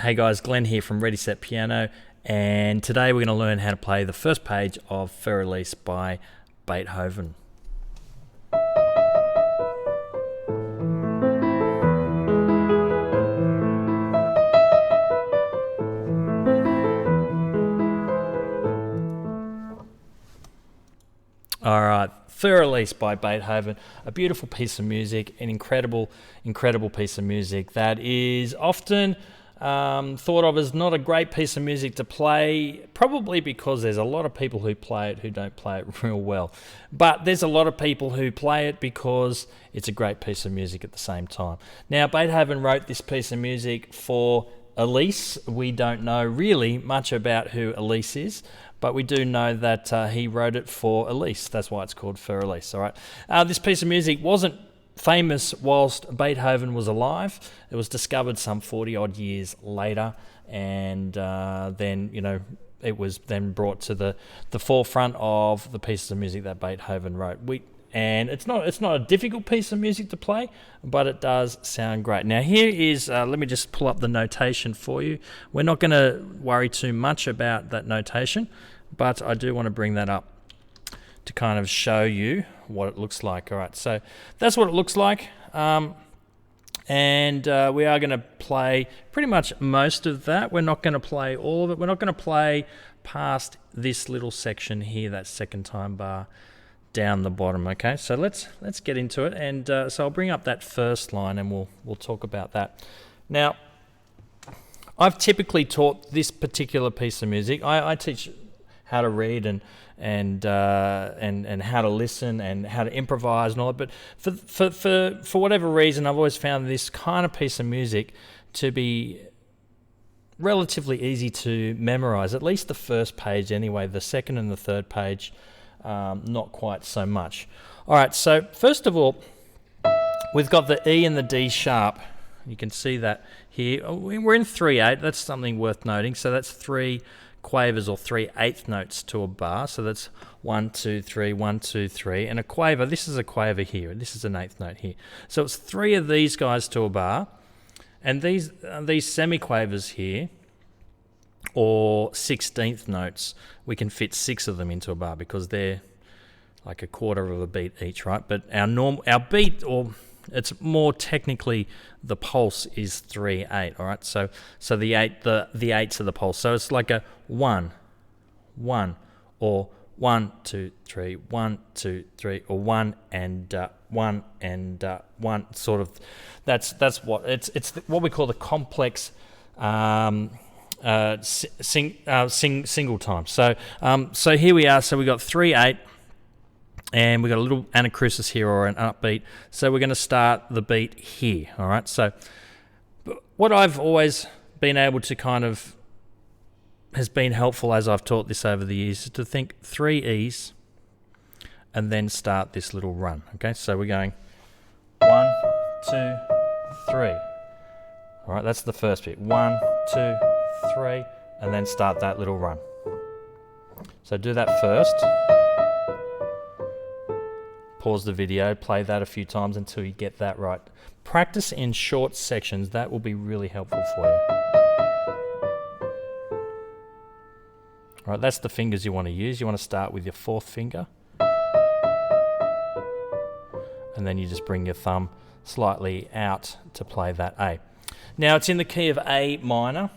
Hey guys, Glenn here from Ready Set Piano, and today we're going to learn how to play the first page of Fur Elise by Beethoven. Alright, Fur Elise by Beethoven, a beautiful piece of music, an incredible piece of music that is often thought of as not a great piece of music to play, probably because there's a lot of people who play it who don't play it real well. But there's a lot of people who play it because it's a great piece of music at the same time. Now, Beethoven wrote this piece of music for Elise. We don't know really much about who Elise is, but we do know that he wrote it for Elise. That's why it's called Fur Elise. All right. This piece of music wasn't famous whilst Beethoven was alive. It was discovered some 40 odd years later, and then it was then brought to the forefront of the pieces of music that Beethoven wrote. And it's not a difficult piece of music to play, but it does sound great. Now here is, let me just pull up the notation for you. We're not going to worry too much about that notation, but I do want to bring that up to kind of show you what it looks like. All right, so that's what it looks like. And we are going to play pretty much most of that. We're not going to play all of it. We're not going to play past this little section here, that second time bar down the bottom. Okay, so let's get into it. And so I'll bring up that first line and we'll talk about that. Now, I've typically taught this particular piece of music. I teach how to read and how to listen and how to improvise and all that. But for whatever reason, I've always found this kind of piece of music to be relatively easy to memorize, at least the first page anyway. The second and the third page, not quite so much. All right, so first of all, we've got the E and the D sharp. You can see that here. We're in 3/8. That's something worth noting. So that's 3 quavers or 3/8 notes to a bar. So that's 1, 2, 3, 1, 2, 3. And a quaver, this is a quaver here. This is an 8th note here. So it's 3 of these guys to a bar. And these semiquavers here, or 16th notes, we can fit 6 of them into a bar because they're like a quarter of a beat each, right? But our beat, or it's more technically the pulse, is 3/8. All right, so the 8s are the pulse. So it's like a 1, 1, or 1, 2, 3, 1, 2, 3, or 1 and 1 and 1. Sort of, that's what it's what we call the complex single time. So here we are. So we got 3/8. And we've got a little anacrusis here, or an upbeat. So we're going to start the beat here, all right? So what I've always been able to kind of, has been helpful as I've taught this over the years, is to think 3 E's and then start this little run, okay? So we're going 1, 2, 3. All right, that's the first bit. 1, 2, 3, and then start that little run. So do that first. Pause the video, play that a few times until you get that right. Practice in short sections. That will be really helpful for you. All right, that's the fingers you want to use. You want to start with your 4th finger. And then you just bring your thumb slightly out to play that A. Now it's in the key of A minor.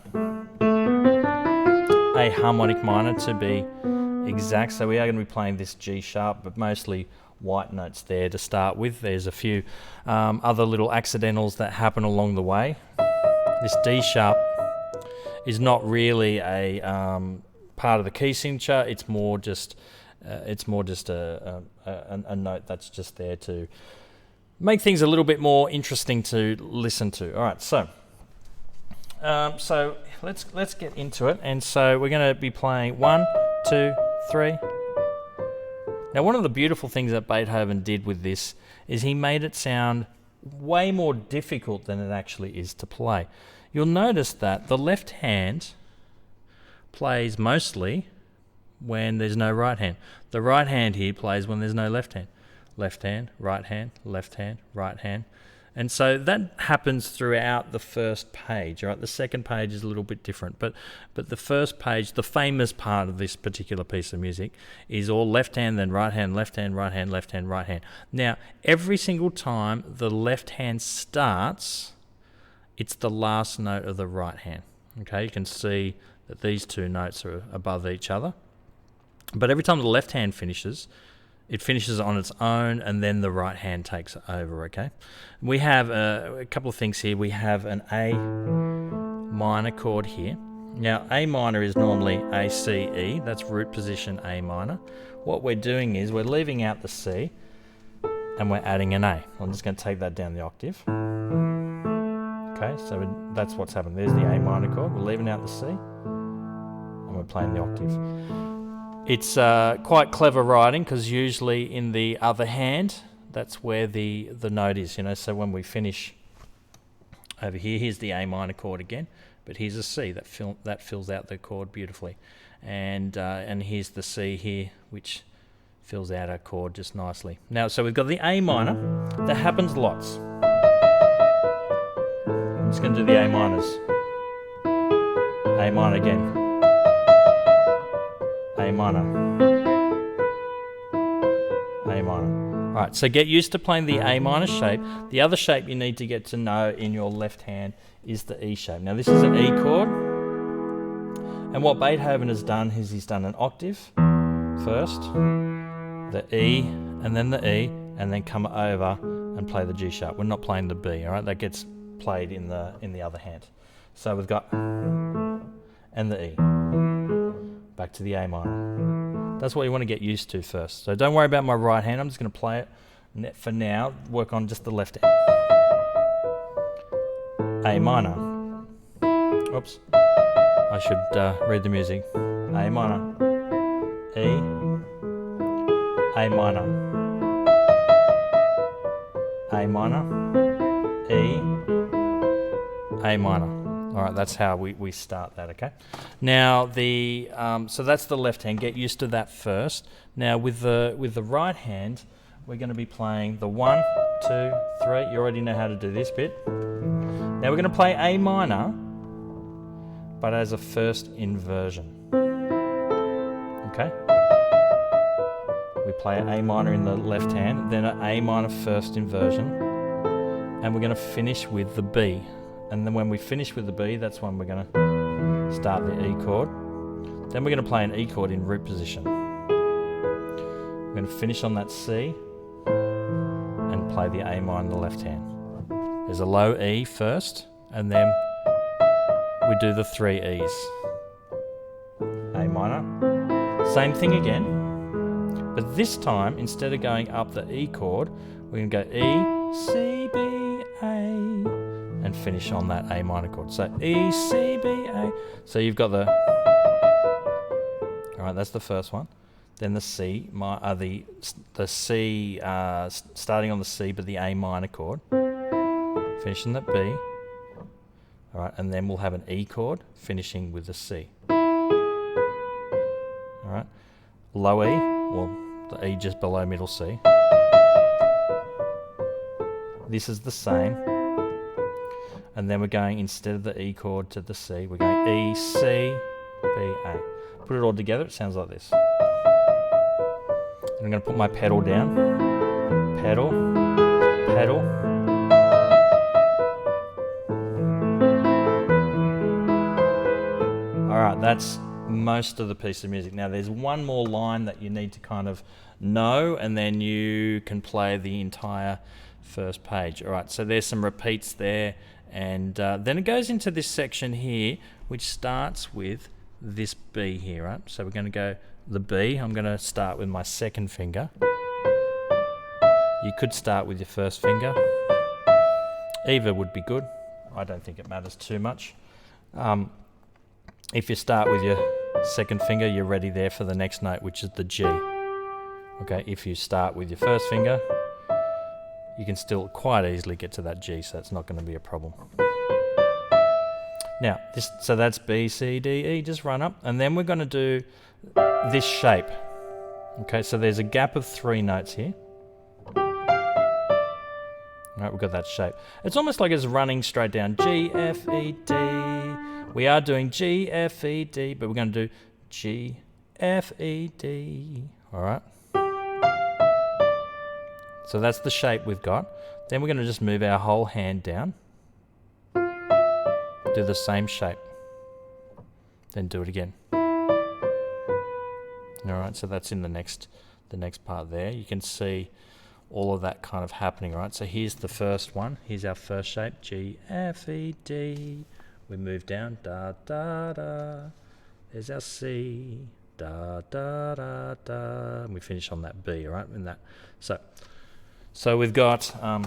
A harmonic minor to be exact. So we are going to be playing this G sharp, but mostly white notes there to start with. There's a few other little accidentals that happen along the way. This D sharp is not really a part of the key signature. It's more just a note that's just there to make things a little bit more interesting to listen to. All right, so let's get into it. And so we're going to be playing 1, 2, 3. Now, one of the beautiful things that Beethoven did with this is he made it sound way more difficult than it actually is to play. You'll notice that the left hand plays mostly when there's no right hand. The right hand here plays when there's no left hand. Left hand, right hand, left hand, right hand. And so that happens throughout the first page. All right, the second page is a little bit different, but the first page, the famous part of this particular piece of music, is all left hand, then right hand, left hand, right hand, left hand, right hand. Now, every single time the left hand starts, it's the last note of the right hand. Okay, you can see that these two notes are above each other. But every time the left hand finishes, it finishes on its own, and then the right hand takes over, okay? We have a couple of things here. We have an A minor chord here. Now, A minor is normally A, C, E. That's root position A minor. What we're doing is we're leaving out the C, and we're adding an A. I'm just going to take that down the octave. Okay, so that's what's happened. There's the A minor chord. We're leaving out the C, and we're playing the octave. It's quite clever writing, because usually in the other hand, that's where the note is, you know. So when we finish over here, here's the A minor chord again, but here's a C that fills out the chord beautifully, and here's the C here, which fills out our chord just nicely. Now, so we've got the A minor. That happens lots. I'm just going to do the A minors. A minor again. A minor, A minor. All right, so get used to playing the A minor shape. The other shape you need to get to know in your left hand is the E shape. Now, this is an E chord, and what Beethoven has done is he's done an octave first, the E, and then the E, and then come over and play the G sharp. We're not playing the B, all right? That gets played in the other hand. So we've got and the E. Back to the A minor. That's what you want to get used to first. So don't worry about my right hand. I'm just going to play it for now. Work on just the left hand. A minor. Oops. I should read the music. A minor. E. A minor. A minor. E. A minor. All right, that's how we start that, okay? Now, so that's the left hand. Get used to that first. Now, with the right hand, we're going to be playing the 1, 2, 3. You already know how to do this bit. Now, we're going to play A minor, but as a first inversion. Okay? We play A minor in the left hand, then an A minor first inversion, and we're going to finish with the B. And then when we finish with the B, that's when we're going to start the E chord. Then we're going to play an E chord in root position. We're going to finish on that C and play the A minor in the left hand. There's a low E first, and then we do the 3 E's. A minor. Same thing again, but this time, instead of going up the E chord, we're going to go E, C, B, A, and finish on that A minor chord. So E, C, B, A. So you've got the, all right, that's the first one. Then the C, the C, starting on the C, but the A minor chord. Finishing that B. All right, and then we'll have an E chord, finishing with the C. All right, low E, well, the E just below middle C. This is the same. And then we're going, instead of the E chord to the C, we're going E, C, B, A. Put it all together, it sounds like this. And I'm going to put my pedal down. Pedal, pedal. All right, that's most of the piece of music. Now, there's one more line that you need to kind of know, and then you can play the entire first page. All right, so there's some repeats there. And then it goes into this section here, which starts with this B here, right? So we're going to go the B. I'm going to start with my second finger. You could start with your first finger. Either would be good. I don't think it matters too much. If you start with your second finger, you're ready there for the next note, which is the G. Okay, if you start with your first finger, you can still quite easily get to that G, so it's not going to be a problem. Now, so that's B, C, D, E, just run up, and then we're going to do this shape. Okay, so there's a gap of 3 notes here. All right, we've got that shape. It's almost like it's running straight down. G, F, E, D. We are doing G, F, E, D, but we're going to do G, F, E, D. All right. So that's the shape we've got. Then we're going to just move our whole hand down. Do the same shape. Then do it again. All right, so that's in the next part there. You can see all of that kind of happening, right? So here's the first one. Here's our first shape, G, F, E, D. We move down, da, da, da. There's our C, da, da, da, da. And we finish on that B, right? In that. So we've got... all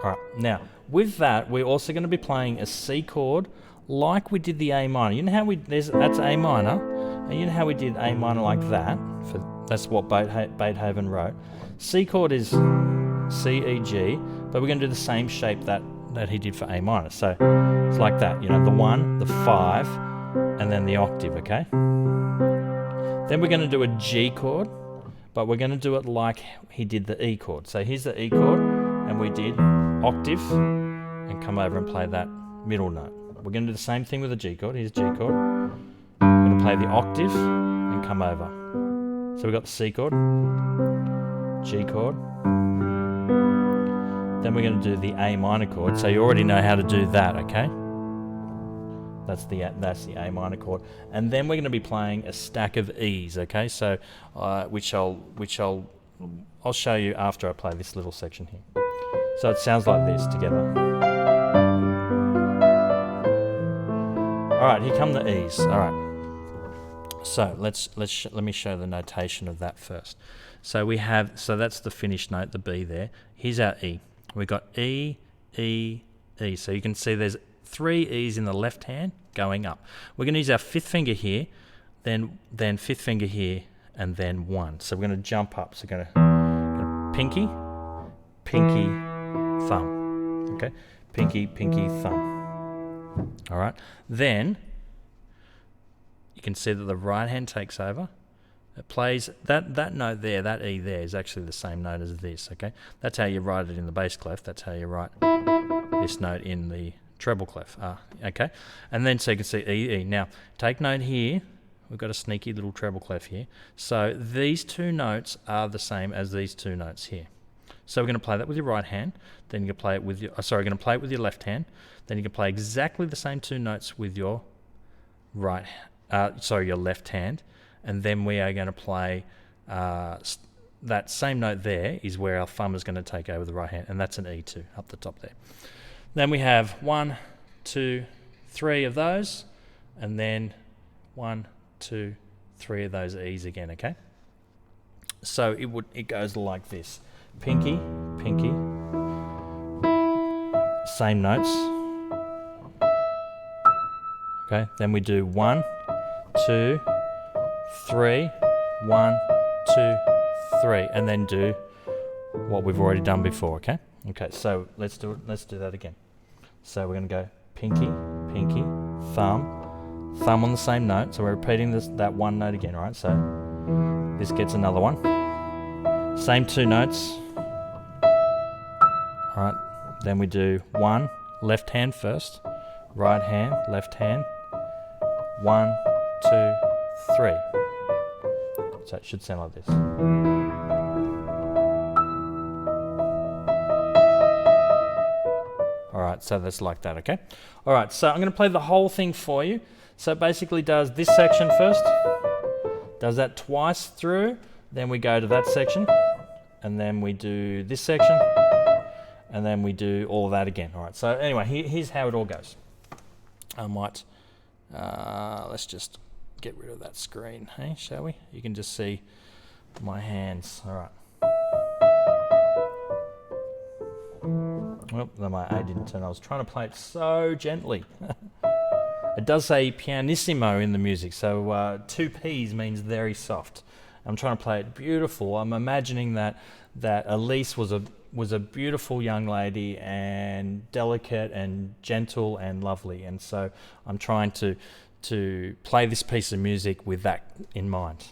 right, now, with that, we're also going to be playing a C chord like we did the A minor. You know how that's A minor, and you know how we did A minor like that? That's what Beethoven wrote. C chord is C, E, G, but we're going to do the same shape that he did for A minor. So it's like that, you know, the 1, the 5, and then the octave, okay? Then we're going to do a G chord, but we're going to do it like he did the E chord. So here's the E chord, and we did octave, and come over and play that middle note. We're going to do the same thing with the G chord. Here's G chord. We're going to play the octave and come over. So we've got the C chord, G chord. Then we're going to do the A minor chord. So you already know how to do that, okay? That's the A minor chord. And then we're going to be playing a stack of E's, okay? So which I'll show you after I play this little section here. So it sounds like this together. All right, here come the E's. All right. So let me show the notation of that first. So that's the finished note, the B there. Here's our E. We've got E, E, E. So you can see there's 3 E's in the left hand going up. We're going to use our 5th finger here, then 5th finger here, and then 1. So we're going to jump up. So we're going to pinky, pinky, thumb. Okay, pinky, pinky, thumb. All right. Then you can see that the right hand takes over. It plays that note there, that E there is actually the same note as this. Okay, that's how you write it in the bass clef. That's how you write this note in the treble clef. Okay, and then so you can see E, E. Now take note here. We've got a sneaky little treble clef here. So these 2 notes are the same as these 2 notes here. So we're going to play that with your right hand. Then you can play it with your. Sorry, we're going to play it with your left hand. Then you can play exactly the same 2 notes with your your left hand. And then we are going to play that same note there is where our thumb is going to take over the right hand, and that's an E2 up the top there. Then we have 1, 2, 3 of those, and then 1, 2, 3 of those E's again, okay? So it goes like this. Pinky, pinky, same notes. Okay, then we do 1, 2, 3, 1, 2, 3, and then do what we've already done before, okay? Okay, so let's do that again. So we're going to go pinky, pinky, thumb on the same note. So we're repeating that 1 note again, all right? So this gets another one. Same 2 notes. All right, then we do 1, left hand first, right hand, left hand, 1, 2, 3. So it should sound like this. All right, so that's like that, okay? All right, so I'm going to play the whole thing for you. So it basically does this section first, does that twice through, then we go to that section, and then we do this section, and then we do all of that again. All right, so anyway, here's how it all goes. I might, let's just get rid of that screen, hey, shall we? You can just see my hands. All right. Well, my A didn't turn. I was trying to play it so gently. It does say pianissimo in the music, so 2 P's means very soft. I'm trying to play it beautiful. I'm imagining that Elise was a beautiful young lady and delicate and gentle and lovely, and so I'm trying to play this piece of music with that in mind.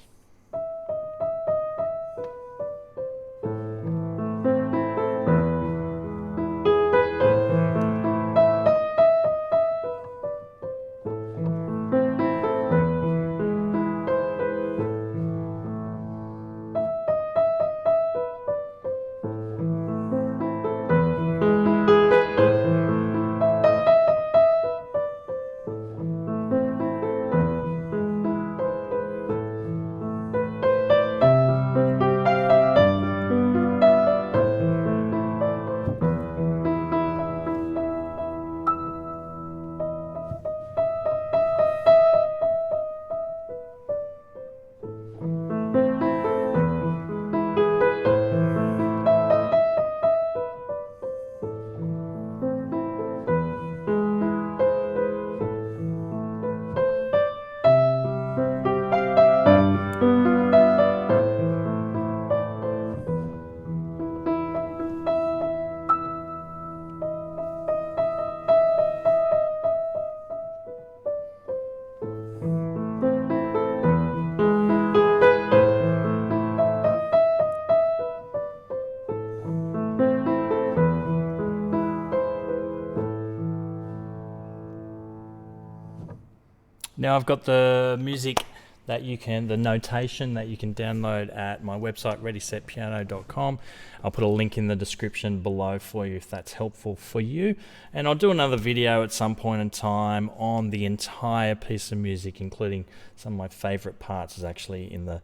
Now I've got the music the notation that you can download at my website, readysetpiano.com. I'll put a link in the description below for you if that's helpful for you. And I'll do another video at some point in time on the entire piece of music, including some of my favorite parts is actually in the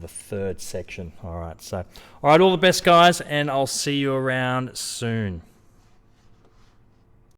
third section. All right, all the best, guys, and I'll see you around soon.